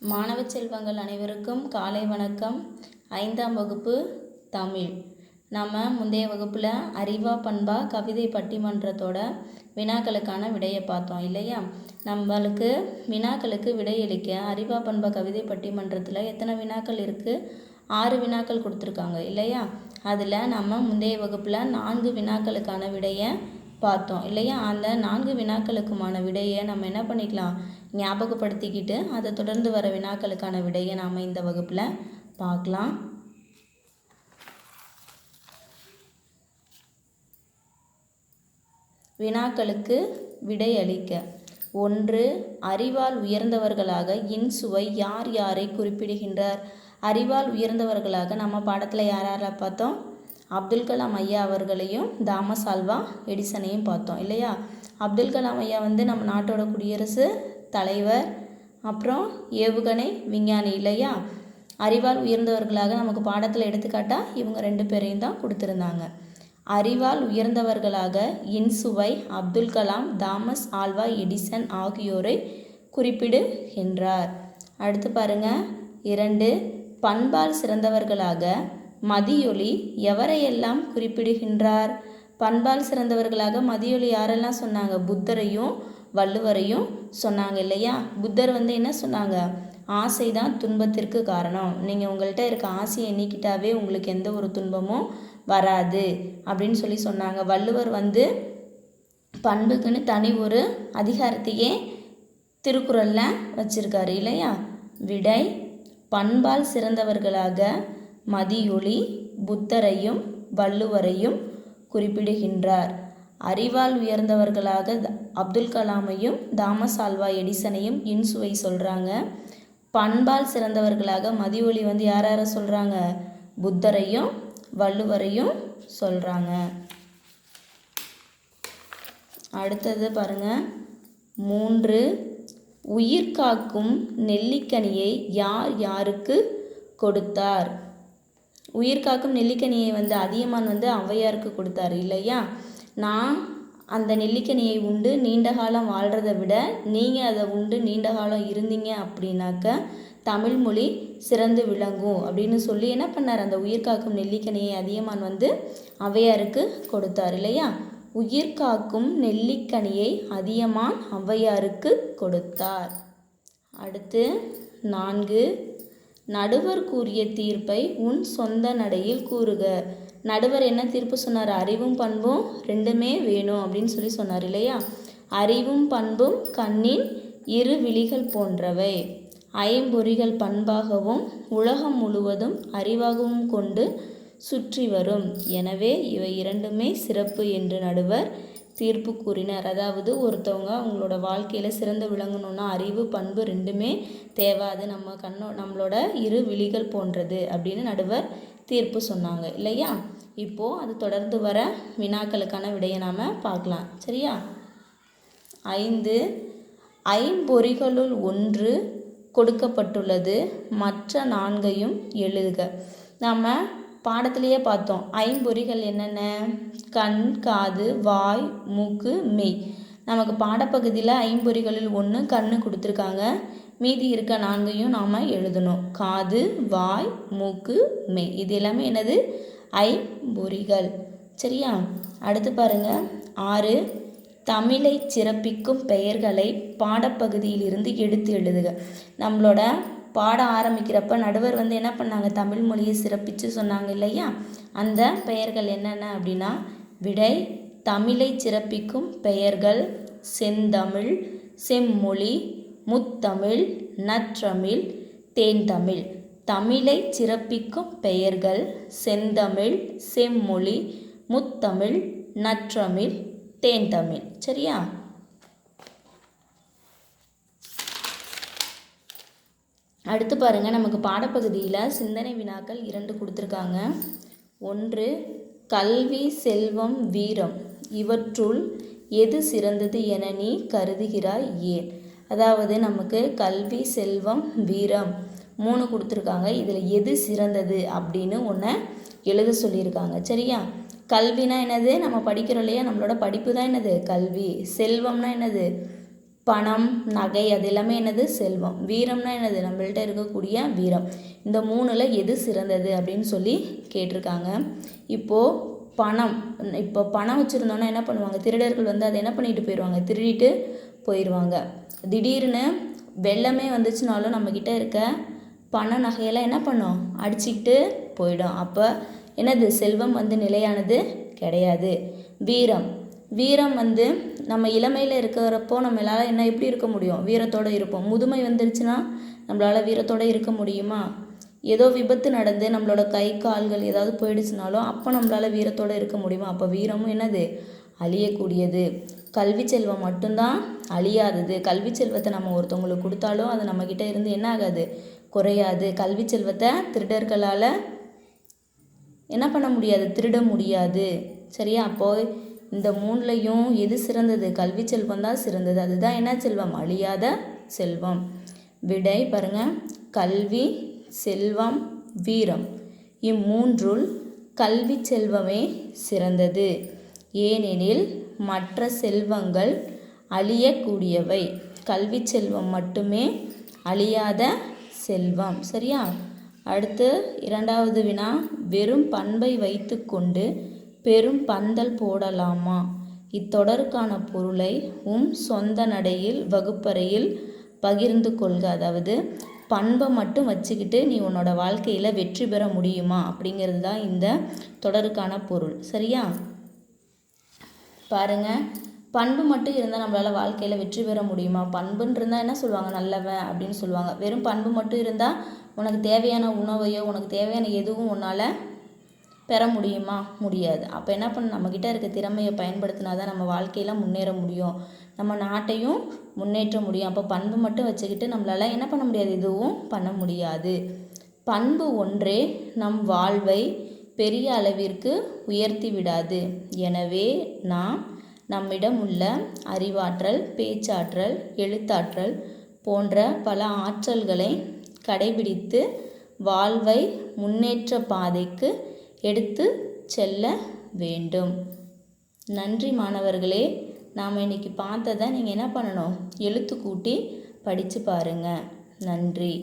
மாணவ செல்வங்கள் அனைவருக்கும் காலை வணக்கம். 5ஆம் வகுப்பு தமிழ். நம்ம முந்தைய வகுப்பில் அறிவா பண்பா கவிதை பட்டிமன்றத்தோட வினாக்களுக்கான விடையை பார்த்தோம் இல்லையா? நம்மளுக்கு வினாக்களுக்கு விடையளிக்க அறிவா பண்பா கவிதை பட்டிமன்றத்தில் எத்தனை வினாக்கள் இருக்குது? 6 வினாக்கள் கொடுத்துருக்காங்க இல்லையா? அதில் நம்ம முந்தைய வகுப்பில் 4 வினாக்களுக்கான விடையை பார்த்தோம் இல்லையா? அந்த 4 வினாக்களுக்குமான விடையை நம்ம என்ன பண்ணிக்கலாம், ஞாபகப்படுத்திக்கிட்டு அதை தொடர்ந்து வர வினாக்களுக்கான விடையை நாம் இந்த வகுப்பில் பார்க்கலாம். வினாக்களுக்கு விடை அளிக்க. 1. அறிவால் உயர்ந்தவர்களாக இன்சுவை யார் யாரை குறிப்பிடுகின்றார்? அறிவால் உயர்ந்தவர்களாக நம்ம பாடத்தில் யார் யாரை பார்த்தோம்? அப்துல் கலாம் ஐயா அவர்களையும் தாமஸ் ஆல்வா எடிசனையும் பார்த்தோம் இல்லையா? அப்துல் கலாம் ஐயா நம்ம நாட்டோட குடியரசு தலைவர், அப்புறம் ஏவுகணை விஞ்ஞானி இல்லையா? அறிவால் உயர்ந்தவர்களாக நமக்கு பாடத்தில் எடுத்துக்காட்டா இவங்க 2 பேரையும் தான் கொடுத்துருந்தாங்க. அறிவால் உயர்ந்தவர்களாக இன்சுவை Abdul Kalam, Thomas Alva Edison ஆகியோரை குறிப்பிடுகின்றார். அடுத்து பாருங்க. 2. பண்பால் சிறந்தவர்களாக மதியொலி எவரையெல்லாம் குறிப்பிடுகின்றார்? பண்பால் சிறந்தவர்களாக மதியொலி யாரெல்லாம் சொன்னாங்க? புத்தரையும் வள்ளுவரையும் சொன்னாங்க இல்லையா? புத்தர் என்ன சொன்னாங்க? ஆசை தான் துன்பத்திற்கு காரணம். நீங்கள் உங்கள்கிட்ட இருக்க ஆசையை நீக்கிட்டாவே உங்களுக்கு எந்த ஒரு துன்பமும் வராது அப்படின்னு சொல்லி சொன்னாங்க. வள்ளுவர் பண்புக்குன்னு தனி ஒரு அதிகாரத்தையே திருக்குறளில் வச்சிருக்காரு இல்லையா? விடை: பண்பால் சிறந்தவர்களாக மதியொலி புத்தரையும் வள்ளுவரையும் குறிப்பிடுகின்றார். அறிவால் உயர்ந்தவர்களாக அப்துல் கலாமையும் தாமஸ் ஆல்வா எடிசனையும் இன்சுவை சொல்கிறாங்க. பண்பால் சிறந்தவர்களாக மதியொலி யார் யாரை சொல்கிறாங்க? புத்தரையும் வள்ளுவரையும் சொல்கிறாங்க. அடுத்தது பாருங்க. 3. உயிர் காக்கும் நெல்லிக்கனியை யார் யாருக்கு கொடுத்தார்? உயிர் காக்கும் நெல்லிக்கனியை அதியமான் ஔவையாருக்கு கொடுத்தார் இல்லையா? நான் அந்த நெல்லிக்கனியை உண்டு நீண்ட காலம் வாழ்கிறத விட நீங்கள் அதை உண்டு நீண்ட காலம் இருந்தீங்க அப்படின்னாக்க தமிழ் மொழி சிறந்து விளங்கும் அப்படின்னு சொல்லி என்ன பண்ணார்? அந்த உயிர் காக்கும் நெல்லிக்கனியை அதியமான் ஔவையாருக்கு கொடுத்தார் இல்லையா? உயிர் காக்கும் நெல்லிக்கனியை அதியமான் ஔவையாருக்கு கொடுத்தார். அடுத்து 4. நடுவர் கூறிய தீர்ப்பை உன் சொந்த நடையில் கூறுக. நடுவர் என்ன தீர்ப்பு சொன்னார்? அறிவும் பண்பும் 2மே வேணும் அப்படின்னு சொல்லி சொன்னார் இல்லையா? அறிவும் பண்பும் கண்ணின் 2 விழிகள் போன்றவை. ஐம்பொறிகள் பண்பாகவும் உலகம் முழுவதும் அறிவாகவும் கொண்டு சுற்றி வரும். எனவே இவை 2மே சிறப்பு என்று நடுவர் தீர்ப்பு கூறினார். அதாவது ஒருத்தவங்க அவங்களோட வாழ்க்கையில் சிறந்து விளங்கணுன்னா அறிவு பண்பு 2மே தேவை. அது நம்மளோட 2 விழிகள் போன்றது அப்படின்னு நடுவர் தீர்ப்பு சொன்னாங்க இல்லையா? இப்போது அது தொடர்ந்து வர வினாக்களுக்கான விடையை நாம் பார்க்கலாம் சரியா? 5. ஐம்பொறிகளுள் 1 கொடுக்கப்பட்டுள்ளது, மற்ற 4ஐயும் எழுதுக. நாம் பாடத்திலேயே பார்த்தோம். ஐம்பொறிகள் என்னென்ன? கண், காது, வாய், மூக்கு, மெய். நமக்கு பாடப்பகுதியில் ஐம்பொறிகளில் 1 கண்ணு கொடுத்துருக்காங்க. மீதி இருக்க 4ஐயும் நாம் எழுதணும். காது, வாய், மூக்கு, மெய் இது எல்லாமே என்னது? ஐம்பொறிகள் சரியா? அடுத்து பாருங்க. 6. தமிழை சிறப்பிக்கும் பெயர்களை பாடப்பகுதியிலிருந்து எடுத்து எழுதுக. நம்மளோட பாடம் ஆரம்பிக்கிறப்ப நடுவர் என்ன பண்ணாங்க? தமிழ் மொழியை சிறப்பித்து சொன்னாங்க இல்லையா? அந்த பெயர்கள் என்னென்ன அப்படின்னா, விடை: தமிழை சிறப்பிக்கும் பெயர்கள் செந்தமிழ், செம்மொழி, முத்தமிழ், நற்றமிழ், தேன்தமிழ். தமிழை சிறப்பிக்கும் பெயர்கள் செந்தமிழ், செம்மொழி, முத்தமிழ், நற்றமிழ், தேன்தமிழ் சரியா? அடுத்து பாருங்க. நமக்கு பாடப்பகுதியில் சிந்தனை வினாக்கள் 2 கொடுத்துருக்காங்க. 1. கல்வி, செல்வம், வீரம் இவற்றுள் எது சிறந்தது என நீ கருதுகிறாய், ஏன்? அதாவது நமக்கு கல்வி, செல்வம், வீரம் 3 கொடுத்துருக்காங்க. இதில் எது சிறந்தது அப்படின்னு ஒன்று எழுத சொல்லியிருக்காங்க சரியா? கல்வினா என்னது? நம்ம படிக்கிறோம் இல்லையா? நம்மளோட படிப்பு தான் என்னது? கல்வி. செல்வம்னா என்னது? பணம், நகை அது எல்லாமே என்னது? செல்வம். வீரம்னா என்னது? நம்மள்ட்ட இருக்கக்கூடிய வீரம். இந்த 3ல் எது சிறந்தது அப்படின்னு சொல்லி கேட்டிருக்காங்க. இப்போது பணம் வச்சுருந்தோன்னா என்ன பண்ணுவாங்க? திருடர்கள் வந்து அதை என்ன பண்ணிட்டு போயிடுவாங்க? திருடிட்டு போயிடுவாங்க. திடீர்னு வெள்ளமே வந்துச்சுனாலும் நம்மக்கிட்ட இருக்க பண நகையெல்லாம் என்ன பண்ணும்? அடிச்சுக்கிட்டு போயிடும். அப்போ என்னது? செல்வம் வந்து நிலையானது கிடையாது. வீரம் வந்து நம்ம இளமையில் இருக்கிறப்போ நம்மளால் எப்படி இருக்க முடியும்? வீரத்தோடு இருப்போம். முதுமை வந்துருச்சுன்னா நம்மளால் வீரத்தோடு இருக்க முடியுமா? ஏதோ விபத்து நடந்து நம்மளோட கை கால்கள் ஏதாவது போயிடுச்சுனாலும் அப்போ நம்மளால் வீரத்தோடு இருக்க முடியுமா? அப்போ வீரமும் என்னது? அழியக்கூடியது. கல்வி செல்வம் மட்டும்தான் அழியாதது. கல்வி செல்வத்தை நம்ம ஒருத்தவங்களுக்கு கொடுத்தாலும் அது நம்மக்கிட்ட இருந்து என்ன ஆகாது? குறையாது. கல்வி செல்வத்தை திருடர்களால் என்ன பண்ண முடியாது? திருட முடியாது. சரியா? அப்போது இந்த 3லையும் எது சிறந்தது? கல்வி செல்வம் தான் சிறந்தது. அதுதான் என்ன செல்வம்? அழியாத செல்வம். விடை பாருங்க. கல்வி, செல்வம், வீரம் இம்மூன்றுள் கல்வி செல்வமே சிறந்தது. ஏனெனில் மற்ற செல்வங்கள் அழியக்கூடியவை. கல்வி செல்வம் மட்டுமே அழியாத செல்வம். சரியா? அடுத்து 2வது வினா. வெறும் பண்பை வைத்து கொண்டு பெரும் பந்தல் போடலாமா? இத்தொடருக்கான பொருளை சொந்த நடையில் வகுப்பறையில் பகிர்ந்து கொள்க. அதாவது பண்பை மட்டும் வச்சுக்கிட்டு நீ உன்னோட வாழ்க்கையில் வெற்றி பெற முடியுமா அப்படிங்கிறது தான் இந்த தொடருக்கான பொருள். சரியா? பாருங்க, பண்பு மட்டும் இருந்தால் நம்மளால் வாழ்க்கையில் வெற்றி பெற முடியுமா? பண்புன்னு இருந்தால் என்ன சொல்லுவாங்க? நல்லவன் அப்படின்னு சொல்லுவாங்க. வெறும் பண்பு மட்டும் இருந்தால் உனக்கு தேவையான உணவையோ உனக்கு தேவையான எதுவும் உன்னால் பெற முடியுமா? முடியாது. அப்போ என்ன பண்ண? நம்மக்கிட்ட இருக்க திறமையை பயன்படுத்தினா தான் நம்ம வாழ்க்கையில் முன்னேற முடியும், நம்ம நாட்டையும் முன்னேற்ற முடியும். அப்போ பண்பு மட்டும் வச்சுக்கிட்டு நம்மளால் என்ன பண்ண முடியாது? எதுவும் பண்ண முடியாது. பண்பு ஒன்றே நம் வாழ்வை பெரிய அளவிற்கு உயர்த்தி விடாது. எனவே நாம் நம்மிடம் உள்ள அறிவாற்றல், பேச்சாற்றல், எழுத்தாற்றல் போன்ற பல ஆற்றல்களை கடைபிடித்து வாழ்வை முன்னேற்ற பாதைக்கு எடுத்து செல்ல வேண்டும். நன்றி மாணவர்களே. நாம் இன்னைக்கு பார்த்ததை நீங்கள் என்ன பண்ணணும்? எழுத்து கூட்டி படித்து பாருங்கள். நன்றி.